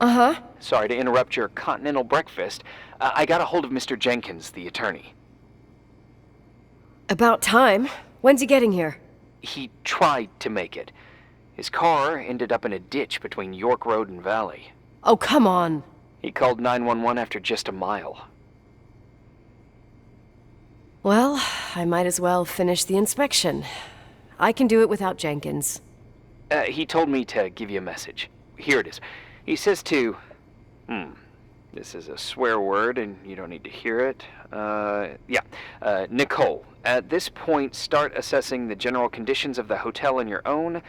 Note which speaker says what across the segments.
Speaker 1: Uh-huh.
Speaker 2: Sorry to interrupt your continental breakfast. I got a hold of Mr. Jenkins, the attorney.
Speaker 1: About time. When's he getting here?
Speaker 2: He tried to make it. His car ended up in a ditch between York Road and Valley.
Speaker 1: Oh, come on.
Speaker 2: He called 911 after just a mile.
Speaker 1: Well, I might as well finish the inspection. I can do it without Jenkins.
Speaker 2: He told me to give you a message. Here it is. He says to... This is a swear word, and you don't need to hear it. Nicole, at this point, start assessing the general conditions of the hotel on your own.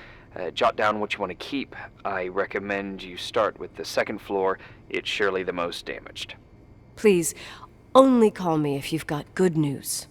Speaker 2: Jot down what you want to keep. I recommend you start with the second floor. It's surely the most damaged.
Speaker 1: Please, only call me if you've got good news.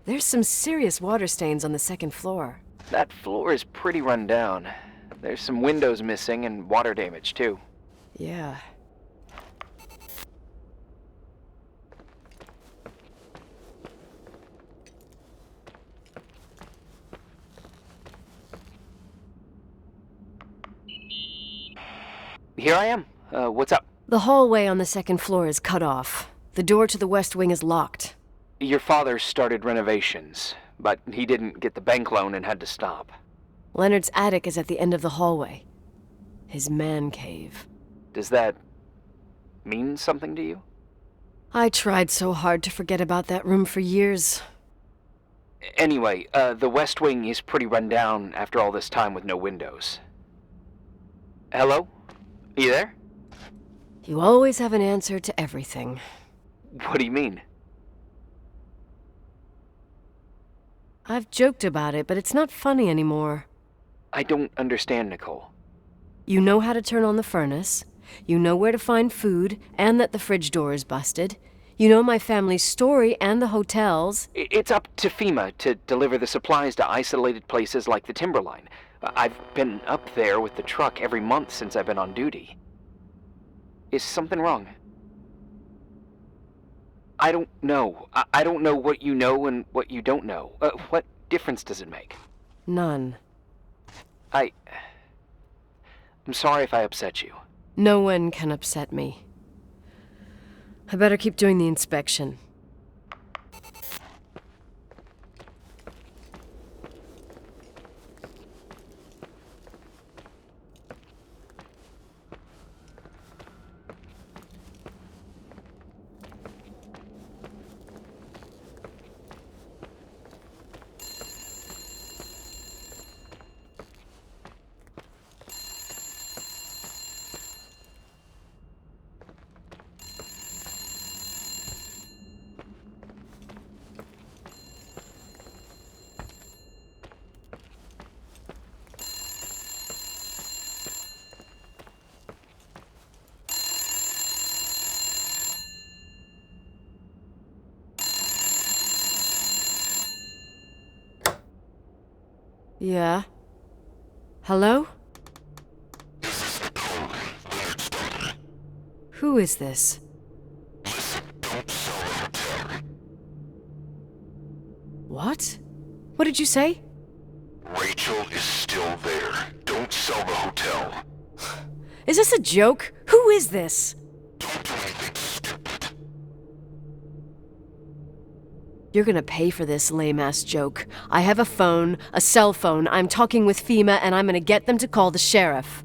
Speaker 1: There's some serious water stains on the second floor.
Speaker 2: That floor is pretty run down. There's some windows missing and water damage, too.
Speaker 1: Yeah.
Speaker 2: Here I am. What's up?
Speaker 1: The hallway on the second floor is cut off. The door to the west wing is locked.
Speaker 2: Your father started renovations, but he didn't get the bank loan and had to stop.
Speaker 1: Leonard's attic is at the end of the hallway. His man cave.
Speaker 2: Does that mean something to you?
Speaker 1: I tried so hard to forget about that room for years.
Speaker 2: Anyway, the west wing is pretty run down after all this time with no windows. Hello? You there?
Speaker 1: You always have an answer to everything.
Speaker 2: What do you mean?
Speaker 1: I've joked about it, but it's not funny anymore.
Speaker 2: I don't understand, Nicole.
Speaker 1: You know how to turn on the furnace. You know where to find food, and that the fridge door is busted. You know my family's story and the hotel's.
Speaker 2: It's up to FEMA to deliver the supplies to isolated places like the Timberline. I've been up there with the truck every month since I've been on duty. Is something wrong? I don't know. I don't know what you know and what you don't know. What difference does it make?
Speaker 1: None.
Speaker 2: I'm sorry if I upset you.
Speaker 1: No one can upset me. I better keep doing the inspection. Yeah? Hello?
Speaker 3: This is Nicole, Leonard's daughter.
Speaker 1: Who is this?
Speaker 3: Listen, don't sell the hotel.
Speaker 1: What? What did you say?
Speaker 3: Rachel is still there. Don't sell the hotel.
Speaker 1: Is this a joke? Who is this?
Speaker 3: Don't do anything stupid.
Speaker 1: You're gonna pay for this lame-ass joke. I have a phone, a cell phone. I'm talking with FEMA, and I'm gonna get them to call the sheriff.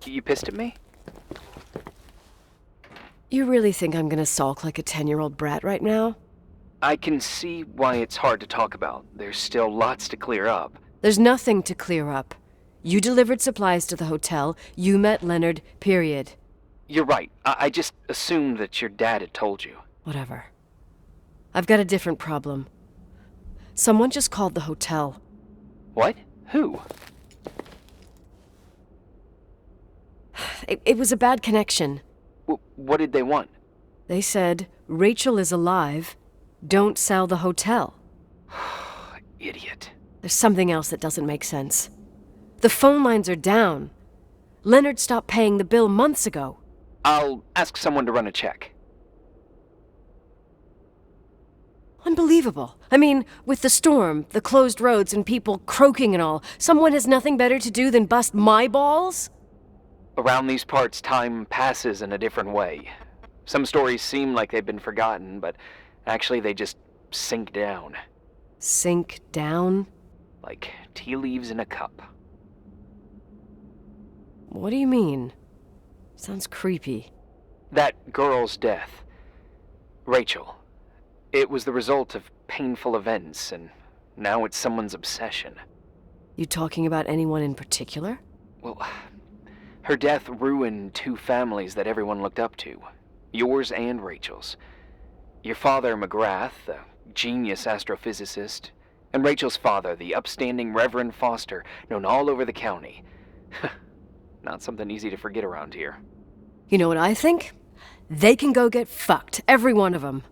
Speaker 2: You pissed at me?
Speaker 1: You really think I'm gonna sulk like a 10-year-old brat right now?
Speaker 2: I can see why it's hard to talk about. There's still lots to clear up.
Speaker 1: There's nothing to clear up. You delivered supplies to the hotel. You met Leonard, period.
Speaker 2: You're right. I just assumed that your dad had told you.
Speaker 1: Whatever. I've got a different problem. Someone just called the hotel.
Speaker 2: What? Who?
Speaker 1: It was a bad connection.
Speaker 2: What did they want?
Speaker 1: They said, Rachel is alive. Don't sell the hotel.
Speaker 2: Idiot.
Speaker 1: There's something else that doesn't make sense. The phone lines are down. Leonard stopped paying the bill months ago.
Speaker 2: I'll ask someone to run a check.
Speaker 1: Unbelievable. I mean, with the storm, the closed roads, and people croaking and all, someone has nothing better to do than bust my balls?
Speaker 2: Around these parts, time passes in a different way. Some stories seem like they've been forgotten, but actually they just sink down.
Speaker 1: Sink down?
Speaker 2: Like tea leaves in a cup.
Speaker 1: What do you mean? Sounds creepy.
Speaker 2: That girl's death. Rachel. It was the result of painful events, and now it's someone's obsession.
Speaker 1: You talking about anyone in particular?
Speaker 2: Well, her death ruined two families that everyone looked up to. Yours and Rachel's. Your father, McGrath, the genius astrophysicist, and Rachel's father, the upstanding Reverend Foster, known all over the county. Not something easy to forget around here.
Speaker 1: You know what I think? They can go get fucked, every one of them.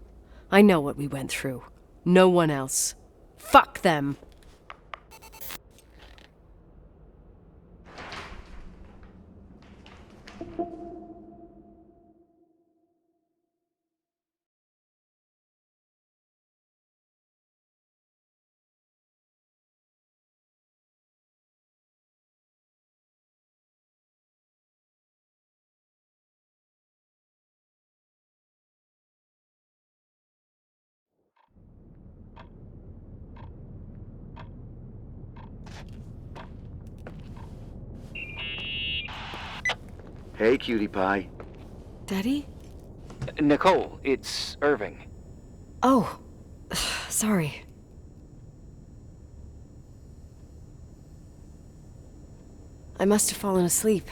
Speaker 1: I know what we went through. No one else. Fuck them.
Speaker 4: Hey, cutie pie.
Speaker 1: Daddy?
Speaker 2: Nicole, it's Irving.
Speaker 1: Oh, sorry. I must have fallen asleep.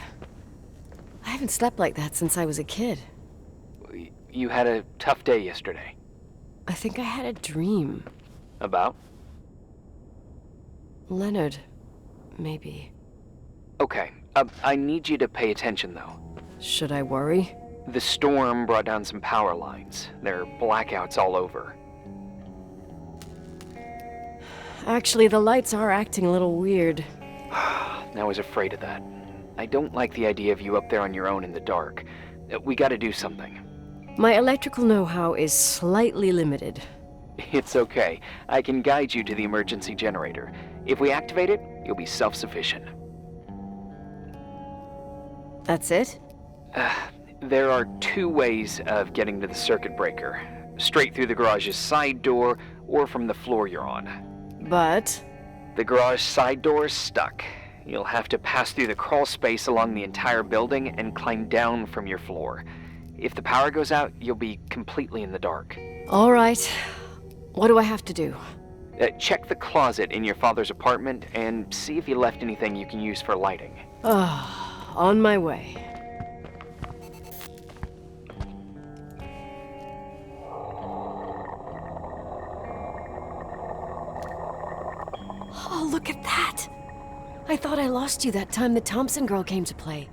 Speaker 1: I haven't slept like that since I was a kid.
Speaker 2: You had a tough day yesterday.
Speaker 1: I think I had a dream.
Speaker 2: About?
Speaker 1: Leonard, maybe.
Speaker 2: Okay, I need you to pay attention, though.
Speaker 1: Should I worry?
Speaker 2: The storm brought down some power lines. There are blackouts all over.
Speaker 1: Actually, the lights are acting a little weird.
Speaker 2: I was afraid of that. I don't like the idea of you up there on your own in the dark. We gotta do something.
Speaker 1: My electrical know-how is slightly limited.
Speaker 2: It's okay. I can guide you to the emergency generator. If we activate it, you'll be self-sufficient.
Speaker 1: That's it?
Speaker 2: There are two ways of getting to the circuit breaker. Straight through the garage's side door, or from the floor you're on.
Speaker 1: But...
Speaker 2: The garage side door is stuck. You'll have to pass through the crawl space along the entire building and climb down from your floor. If the power goes out, you'll be completely in the dark.
Speaker 1: all right. What do I have to do?
Speaker 2: Check the closet in your father's apartment and see if he left anything you can use for lighting.
Speaker 1: On my way. Oh, look at that! I thought I lost you that time the Thompson girl came to play.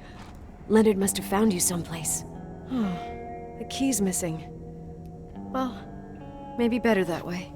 Speaker 1: Leonard must have found you someplace. The key's missing. Well, maybe better that way.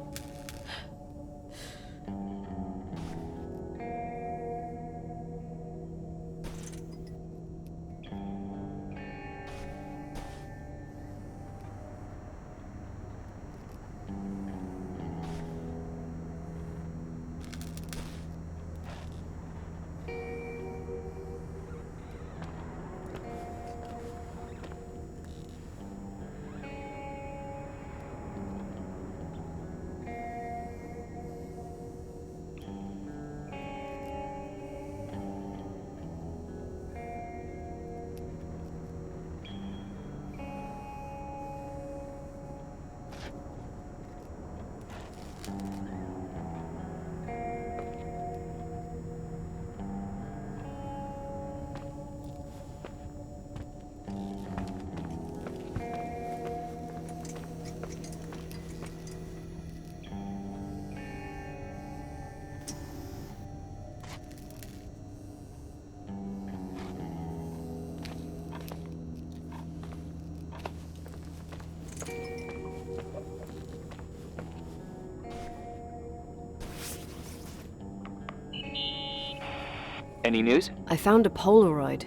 Speaker 2: Any news?
Speaker 1: I found a Polaroid.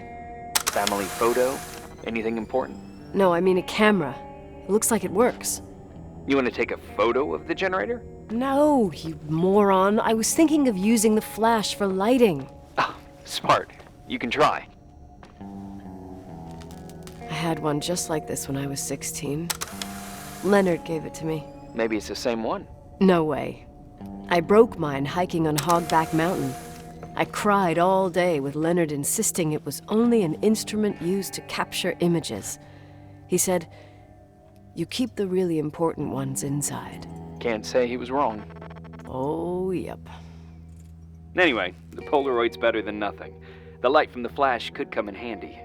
Speaker 2: Family photo? Anything important?
Speaker 1: No, I mean a camera. It looks like it works.
Speaker 2: You want to take a photo of the generator?
Speaker 1: No, you moron. I was thinking of using the flash for lighting.
Speaker 2: Oh, smart. You can try.
Speaker 1: I had one just like this when I was 16. Leonard gave it to me.
Speaker 2: Maybe it's the same one.
Speaker 1: No way. I broke mine hiking on Hogback Mountain. I cried all day with Leonard insisting it was only an instrument used to capture images. He said, "You keep the really important ones inside."
Speaker 2: Can't say he was wrong.
Speaker 1: Oh, yep.
Speaker 2: Anyway, the Polaroid's better than nothing. The light from the flash could come in handy.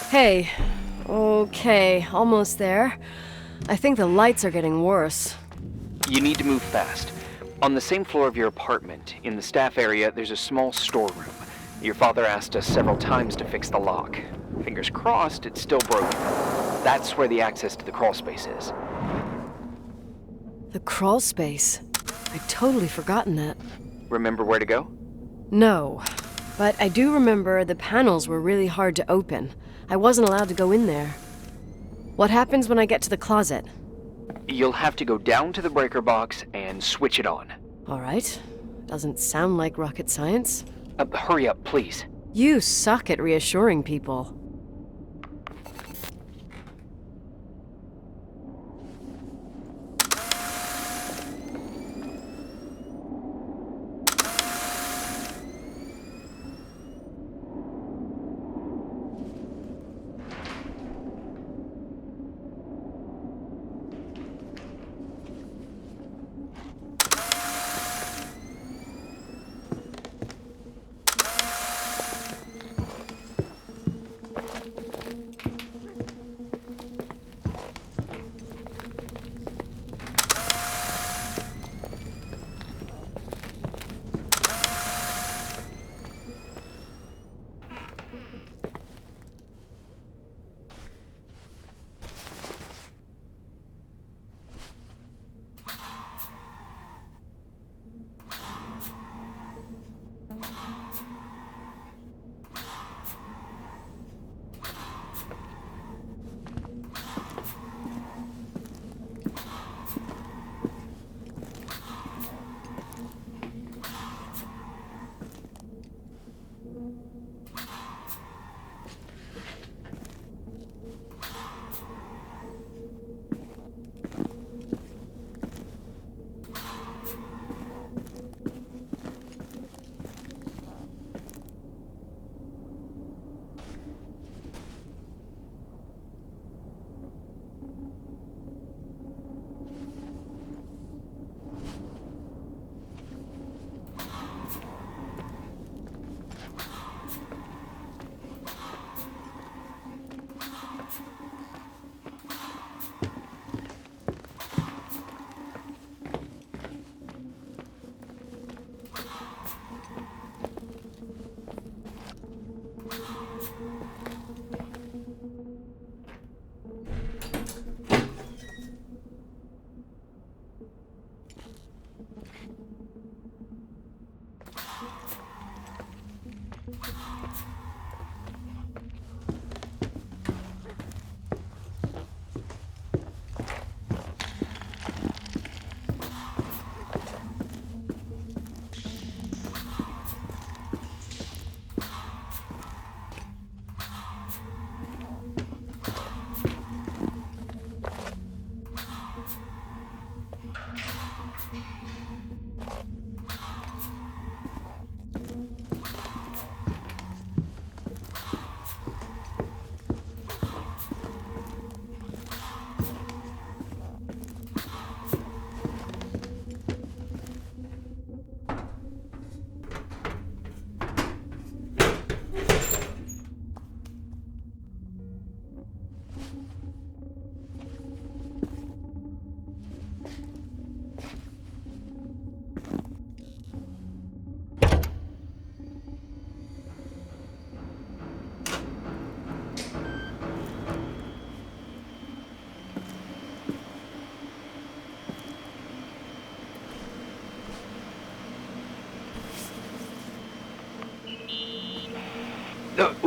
Speaker 1: Hey. Okay, almost there. I think the lights are getting worse.
Speaker 2: You need to move fast. On the same floor of your apartment, in the staff area, there's a small storeroom. Your father asked us several times to fix the lock. Fingers crossed, it's still broken. That's where the access to the crawl space is.
Speaker 1: The crawl space? I'd totally forgotten that.
Speaker 2: Remember where to go?
Speaker 1: No, but I do remember the panels were really hard to open. I wasn't allowed to go in there. What happens when I get to the closet?
Speaker 2: You'll have to go down to the breaker box and switch it on.
Speaker 1: All right. Doesn't sound like rocket science.
Speaker 2: Hurry up, please.
Speaker 1: You suck at reassuring people.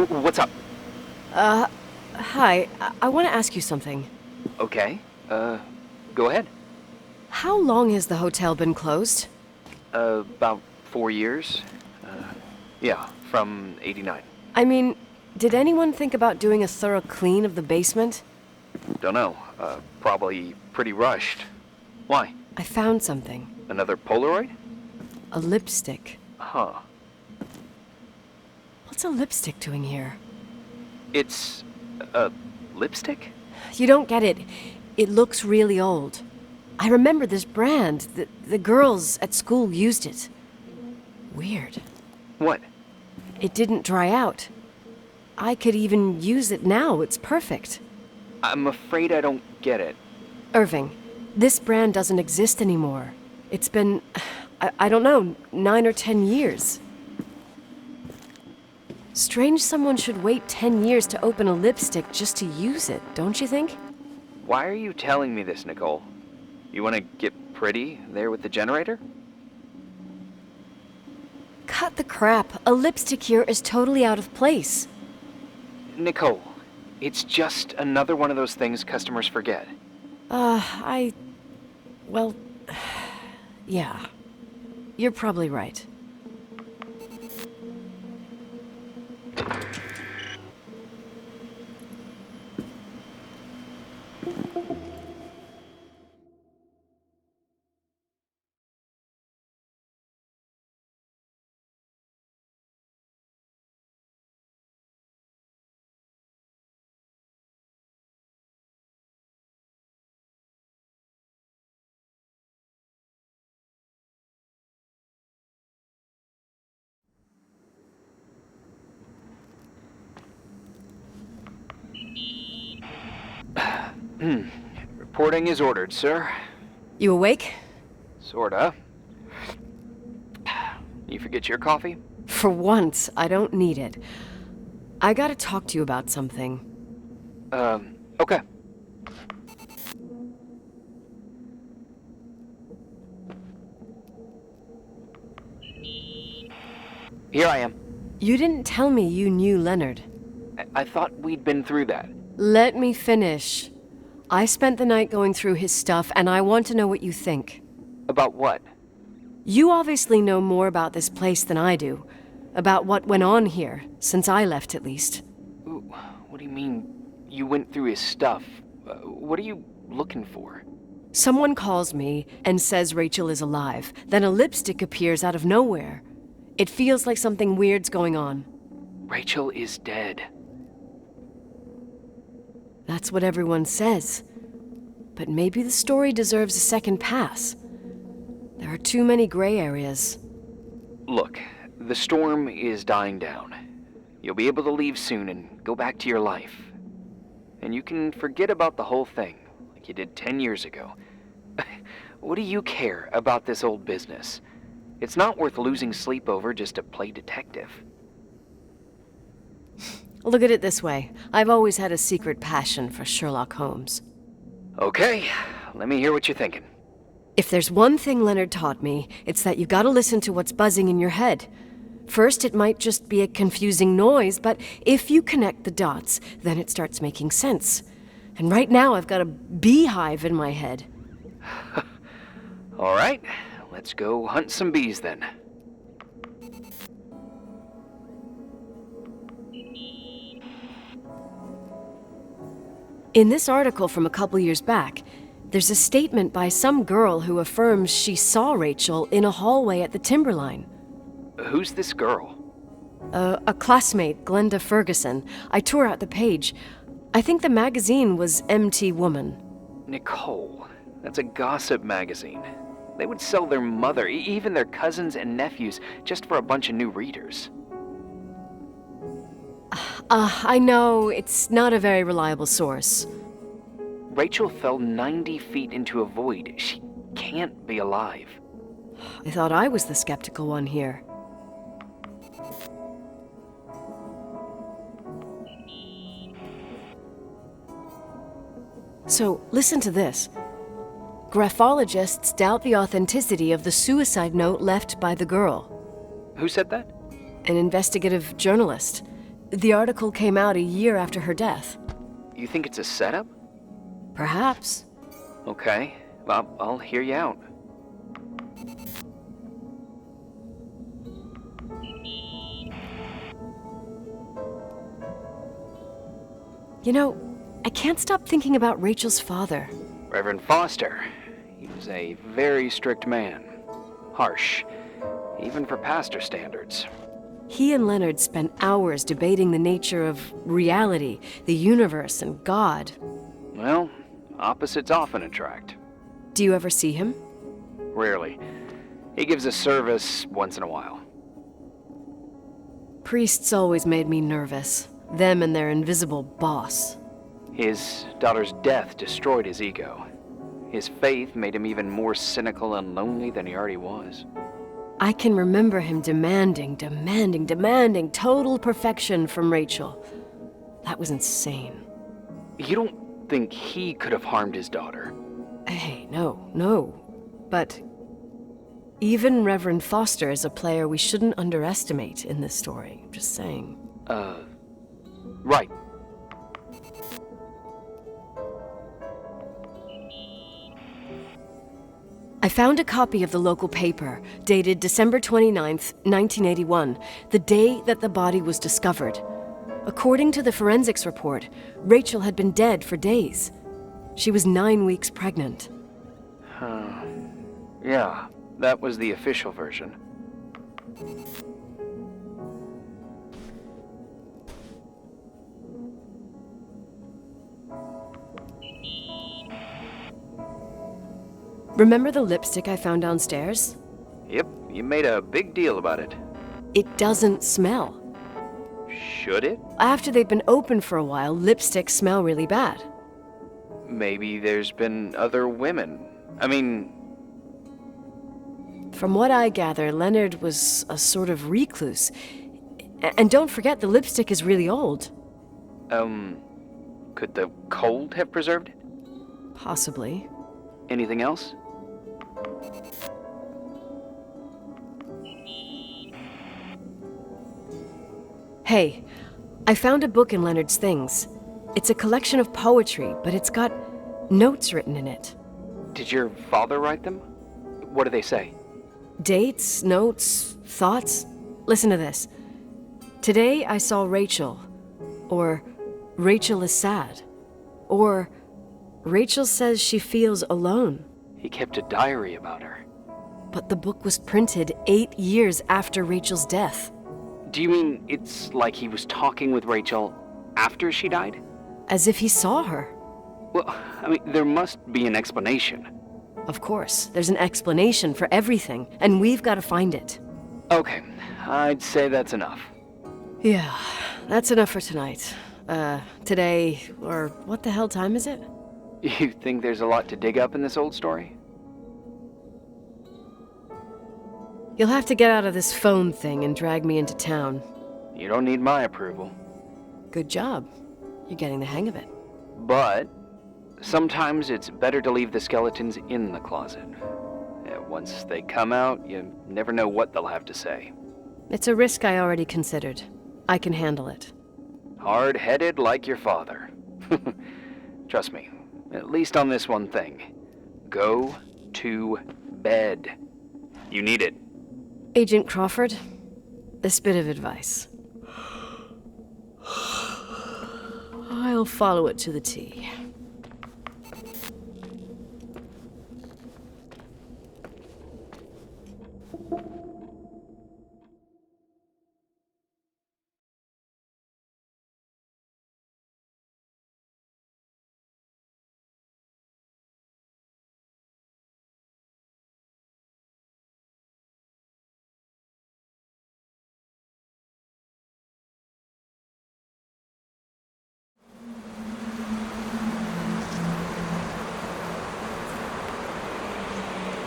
Speaker 2: What's up?
Speaker 1: Hi. I want to ask you something.
Speaker 2: Okay. Go ahead.
Speaker 1: How long has the hotel been closed?
Speaker 2: About 4 years. Yeah, from '89.
Speaker 1: I mean, did anyone think about doing a thorough clean of the basement?
Speaker 2: Don't know. Probably pretty rushed. Why?
Speaker 1: I found something.
Speaker 2: Another Polaroid?
Speaker 1: A lipstick.
Speaker 2: Huh.
Speaker 1: What's a lipstick doing here?
Speaker 2: It's a lipstick?
Speaker 1: You don't get it. It looks really old. I remember this brand. The girls at school used it. Weird.
Speaker 2: What?
Speaker 1: It didn't dry out. I could even use it now. It's perfect.
Speaker 2: I'm afraid I don't get it.
Speaker 1: Irving, this brand doesn't exist anymore. It's been, I don't know, 9 or 10 years. Strange someone should wait 10 years to open a lipstick just to use it, don't you think?
Speaker 2: Why are you telling me this, Nicole? You want to get pretty there with the generator?
Speaker 1: Cut the crap. A lipstick here is totally out of place.
Speaker 2: Nicole, it's just another one of those things customers forget.
Speaker 1: Well, yeah. You're probably right.
Speaker 2: Reporting is ordered, sir.
Speaker 1: You awake?
Speaker 2: Sorta. You forget your coffee?
Speaker 1: For once, I don't need it. I gotta talk to you about something.
Speaker 2: Okay. Here I am.
Speaker 1: You didn't tell me you knew Leonard.
Speaker 2: I thought we'd been through that.
Speaker 1: Let me finish. I spent the night going through his stuff, and I want to know what you think.
Speaker 2: About what?
Speaker 1: You obviously know more about this place than I do. About what went on here, since I left at least.
Speaker 2: Ooh, what do you mean, you went through his stuff? What are you looking for?
Speaker 1: Someone calls me and says Rachel is alive. Then a lipstick appears out of nowhere. It feels like something weird's going on.
Speaker 2: Rachel is dead.
Speaker 1: That's what everyone says. But maybe the story deserves a second pass. There are too many gray areas.
Speaker 2: Look, the storm is dying down. You'll be able to leave soon and go back to your life. And you can forget about the whole thing, like you did 10 years ago. What do you care about this old business? It's not worth losing sleep over just to play detective.
Speaker 1: Look at it this way. I've always had a secret passion for Sherlock Holmes.
Speaker 2: Okay, let me hear what you're thinking.
Speaker 1: If there's one thing Leonard taught me, it's that you gotta listen to what's buzzing in your head. First, it might just be a confusing noise, but if you connect the dots, then it starts making sense. And right now, I've got a beehive in my head.
Speaker 2: All right, let's go hunt some bees then.
Speaker 1: In this article from a couple years back, there's a statement by some girl who affirms she saw Rachel in a hallway at the Timberline.
Speaker 2: Who's this girl?
Speaker 1: A classmate, Glenda Ferguson. I tore out the page. I think the magazine was MT Woman.
Speaker 2: Nicole, that's a gossip magazine. They would sell their mother, even their cousins and nephews, just for a bunch of new readers.
Speaker 1: I know, it's not a very reliable source.
Speaker 2: Rachel fell 90 feet into a void. She can't be alive.
Speaker 1: I thought I was the skeptical one here. So, listen to this. Graphologists doubt the authenticity of the suicide note left by the girl.
Speaker 2: Who said that?
Speaker 1: An investigative journalist. The article came out a year after her death.
Speaker 2: You think it's a setup?
Speaker 1: Perhaps.
Speaker 2: Okay, well, I'll hear you out.
Speaker 1: You know, I can't stop thinking about Rachel's father.
Speaker 2: Reverend Foster. He was a very strict man. Harsh, even for pastor standards.
Speaker 1: He and Leonard spent hours debating the nature of reality, the universe, and God.
Speaker 2: Well, opposites often attract.
Speaker 1: Do you ever see him?
Speaker 2: Rarely. He gives a service once in a while.
Speaker 1: Priests always made me nervous. Them and their invisible boss.
Speaker 2: His daughter's death destroyed his ego. His faith made him even more cynical and lonely than he already was.
Speaker 1: I can remember him demanding total perfection from Rachel. That was insane.
Speaker 2: You don't think he could have harmed his daughter?
Speaker 1: Hey, no. But even Reverend Foster is a player we shouldn't underestimate in this story. I'm just saying.
Speaker 2: Right.
Speaker 1: I found a copy of the local paper, dated December 29th, 1981, the day that the body was discovered. According to the forensics report, Rachel had been dead for days. She was 9 weeks pregnant.
Speaker 2: Yeah, that was the official version.
Speaker 1: Remember the lipstick I found downstairs?
Speaker 2: Yep, you made a big deal about it.
Speaker 1: It doesn't smell.
Speaker 2: Should it?
Speaker 1: After they've been open for a while, lipsticks smell really bad.
Speaker 2: Maybe there's been other women. I mean...
Speaker 1: From what I gather, Leonard was a sort of recluse. And don't forget, the lipstick is really old.
Speaker 2: Could the cold have preserved it?
Speaker 1: Possibly.
Speaker 2: Anything else?
Speaker 1: Hey, I found a book in Leonard's things. It's a collection of poetry, but it's got notes written in it.
Speaker 2: Did your father write them? What do they say?
Speaker 1: Dates, notes, thoughts. Listen to this. Today I saw Rachel. Or Rachel is sad. Or Rachel says she feels alone.
Speaker 2: He kept a diary about her.
Speaker 1: But the book was printed 8 years after Rachel's death.
Speaker 2: Do you mean it's like he was talking with Rachel after she died?
Speaker 1: As if he saw her.
Speaker 2: Well, I mean, there must be an explanation.
Speaker 1: Of course, there's an explanation for everything, and we've got to find it.
Speaker 2: Okay, I'd say that's enough.
Speaker 1: Yeah, that's enough for tonight. Today, or what the hell time is it?
Speaker 2: You think there's a lot to dig up in this old story?
Speaker 1: You'll have to get out of this phone thing and drag me into town.
Speaker 2: You don't need my approval.
Speaker 1: Good job. You're getting the hang of it.
Speaker 2: But sometimes it's better to leave the skeletons in the closet. Once they come out, you never know what they'll have to say.
Speaker 1: It's a risk I already considered. I can handle it.
Speaker 2: Hard-headed like your father. Trust me, at least on this one thing. Go to bed. You need it.
Speaker 1: Agent Crawford, this bit of advice. I'll follow it to the T.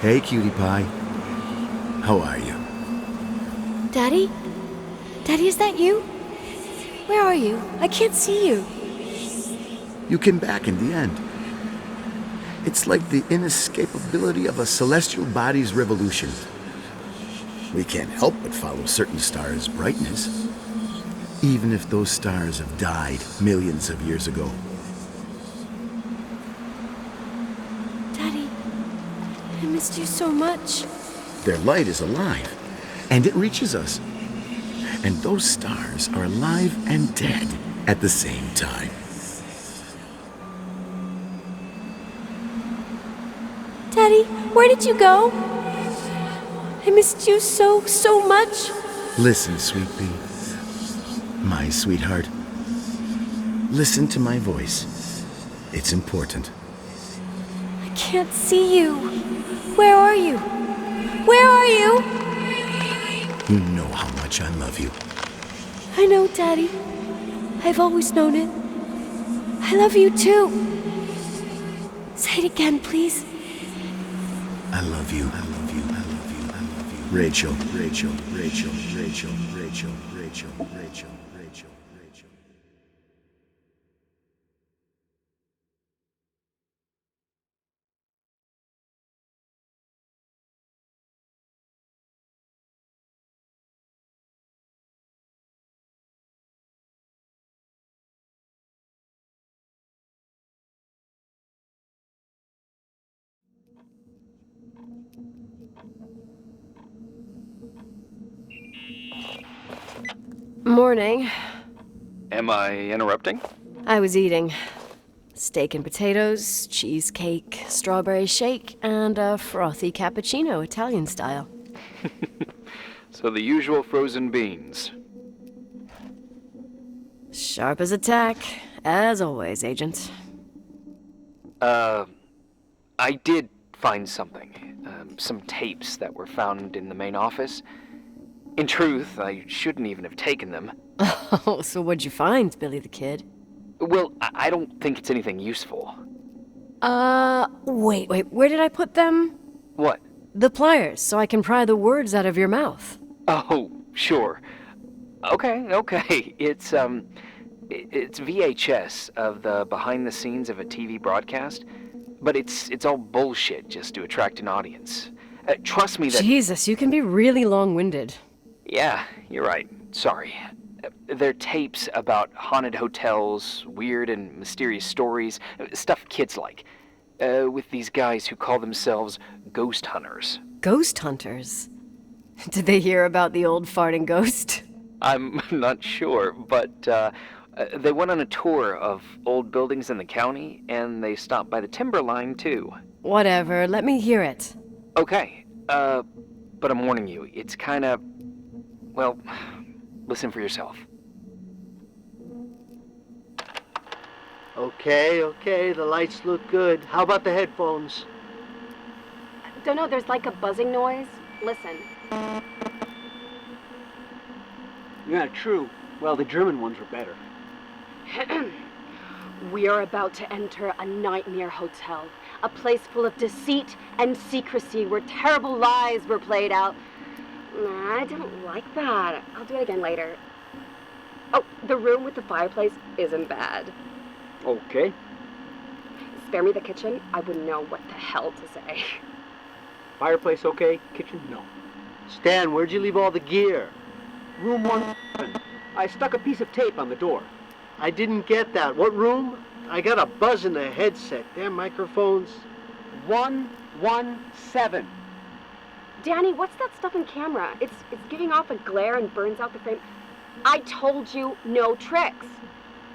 Speaker 4: Hey, cutie pie. How are you?
Speaker 1: Daddy? Daddy, is that you? Where are you? I can't see you.
Speaker 4: You came back in the end. It's like the inescapability of a celestial body's revolution. We can't help but follow certain stars' brightness, even if those stars have died millions of years ago.
Speaker 1: Daddy, I missed you so much.
Speaker 4: Their light is alive, and it reaches us. And those stars are alive and dead at the same time.
Speaker 1: Daddy, where did you go? I missed you so much.
Speaker 4: Listen, sweet pea. My sweetheart. Listen to my voice. It's important.
Speaker 1: I can't see you. Where are you? Where are you?
Speaker 4: You know how much I love you.
Speaker 1: I know, Daddy. I've always known it. I love you too. Say it again, please.
Speaker 4: I love you. I love you. I love you. I love you. Rachel, Rachel, Rachel, Rachel, Rachel, Rachel, Rachel, Rachel, Rachel.
Speaker 1: Morning.
Speaker 2: Am I interrupting?
Speaker 1: I was eating steak and potatoes, cheesecake, strawberry shake, and a frothy cappuccino, Italian style.
Speaker 2: So the usual frozen beans.
Speaker 1: Sharp as a tack, as always, Agent.
Speaker 2: I did find something. Some tapes that were found in the main office. In truth, I shouldn't even have taken them.
Speaker 1: Oh, so what'd you find, Billy the Kid?
Speaker 2: Well, I don't think it's anything useful.
Speaker 1: Wait, where did I put them?
Speaker 2: What?
Speaker 1: The pliers, so I can pry the words out of your mouth.
Speaker 2: Oh, sure. Okay. It's VHS of the behind the scenes of a TV broadcast, but it's all bullshit just to attract an audience. Trust me that...
Speaker 1: Jesus, you can be really long-winded.
Speaker 2: Yeah, you're right. Sorry. They're tapes about haunted hotels, weird and mysterious stories, stuff kids like, with these guys who call themselves ghost hunters.
Speaker 1: Ghost hunters? Did they hear about the old farting ghost?
Speaker 2: I'm not sure, but they went on a tour of old buildings in the county, and they stopped by the timberline, too.
Speaker 1: Whatever, let me hear it.
Speaker 2: Okay, but I'm warning you, it's kinda... Well, listen for yourself.
Speaker 5: Okay, the lights look good. How about the headphones?
Speaker 6: Don't know, there's like a buzzing noise. Listen.
Speaker 5: Yeah, true. Well, the German ones were better.
Speaker 6: We are about to enter a nightmare hotel. A place full of deceit and secrecy where terrible lies were played out. Nah, I don't like that. I'll do it again later. Oh, the room with the fireplace isn't bad.
Speaker 5: Okay.
Speaker 6: Spare me the kitchen. I wouldn't know what the hell to say.
Speaker 5: Fireplace okay? Kitchen no. Stan, where'd you leave all the gear? Room 111. I stuck a piece of tape on the door. I didn't get that. What room? I got a buzz in the headset. Damn microphones. 117.
Speaker 6: Danny, what's that stuff in camera? It's giving off a glare and burns out the frame. I told you no tricks.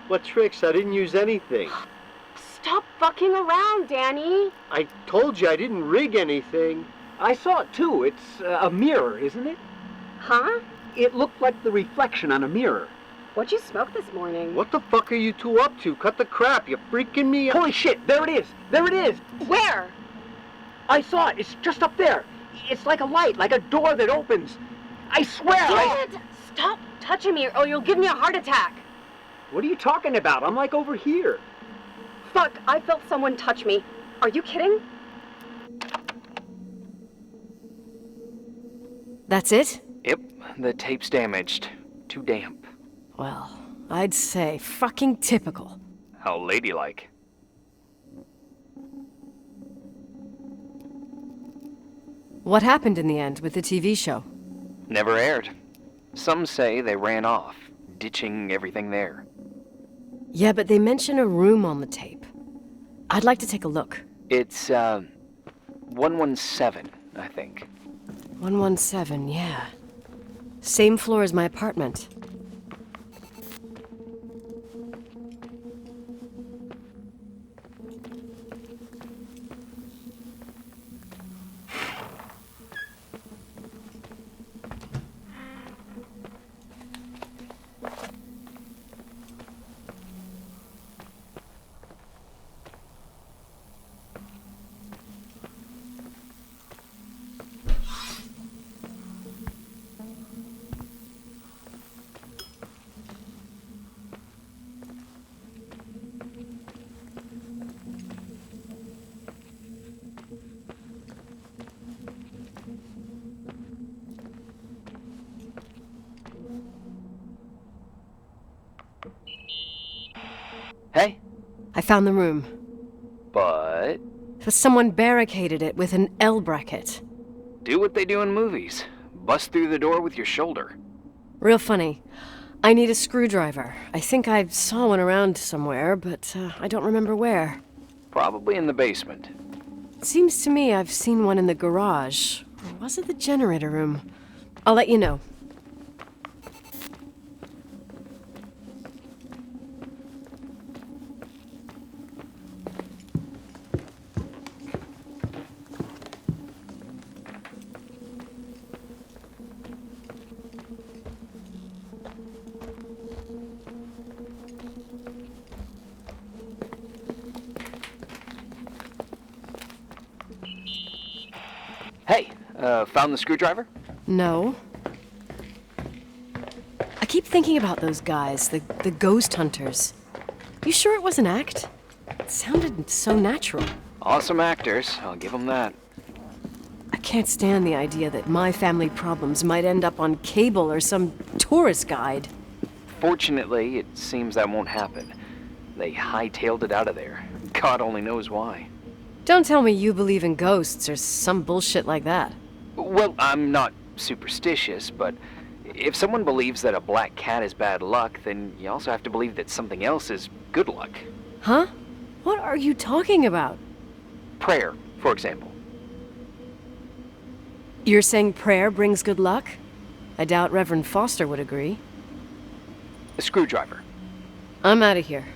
Speaker 5: What tricks? I didn't use anything.
Speaker 6: Stop fucking around, Danny.
Speaker 5: I told you I didn't rig anything. I saw it too. It's a mirror, isn't it?
Speaker 6: Huh?
Speaker 5: It looked like the reflection on a mirror.
Speaker 6: What'd you smoke this morning?
Speaker 5: What the fuck are you two up to? Cut the crap. You freaking me out. Holy shit, there it is. There it is.
Speaker 6: Where?
Speaker 5: I saw it. It's just up there. It's like a light, like a door that opens. I swear.
Speaker 6: Dad, stop touching me or you'll give me a heart attack.
Speaker 5: What are you talking about? I'm like over here.
Speaker 6: Fuck, I felt someone touch me. Are you kidding?
Speaker 1: That's it?
Speaker 2: Yep, the tape's damaged. Too damp.
Speaker 1: Well, I'd say fucking typical.
Speaker 2: How ladylike.
Speaker 1: What happened in the end with the TV show?
Speaker 2: Never aired. Some say they ran off, ditching everything there.
Speaker 1: Yeah, but they mention a room on the tape. I'd like to take a look.
Speaker 2: It's, 117, I think.
Speaker 1: 117, yeah. Same floor as my apartment. I found the room.
Speaker 2: But
Speaker 1: But someone barricaded it with an L bracket.
Speaker 2: do what they do in movies. Bust through the door with your shoulder.
Speaker 1: Real funny. I need a screwdriver. I think I saw one around somewhere, but I don't remember where.
Speaker 2: Probably in the basement.
Speaker 1: It seems to me I've seen one in the garage. Or was it the generator room? I'll let you know.
Speaker 2: Hey, found the screwdriver?
Speaker 1: No. I keep thinking about those guys, the ghost hunters. You sure it was an act? It sounded so natural.
Speaker 2: Awesome actors, I'll give them that.
Speaker 1: I can't stand the idea that my family problems might end up on cable or some tourist guide.
Speaker 2: Fortunately, it seems that won't happen. They hightailed it out of there. God only knows why.
Speaker 1: Don't tell me you believe in ghosts or some bullshit like that.
Speaker 2: Well, I'm not superstitious, but if someone believes that a black cat is bad luck, then you also have to believe that something else is good luck.
Speaker 1: Huh? What are you talking about?
Speaker 2: Prayer, for example.
Speaker 1: You're saying prayer brings good luck? I doubt Reverend Foster would agree.
Speaker 2: A screwdriver.
Speaker 1: I'm out of here.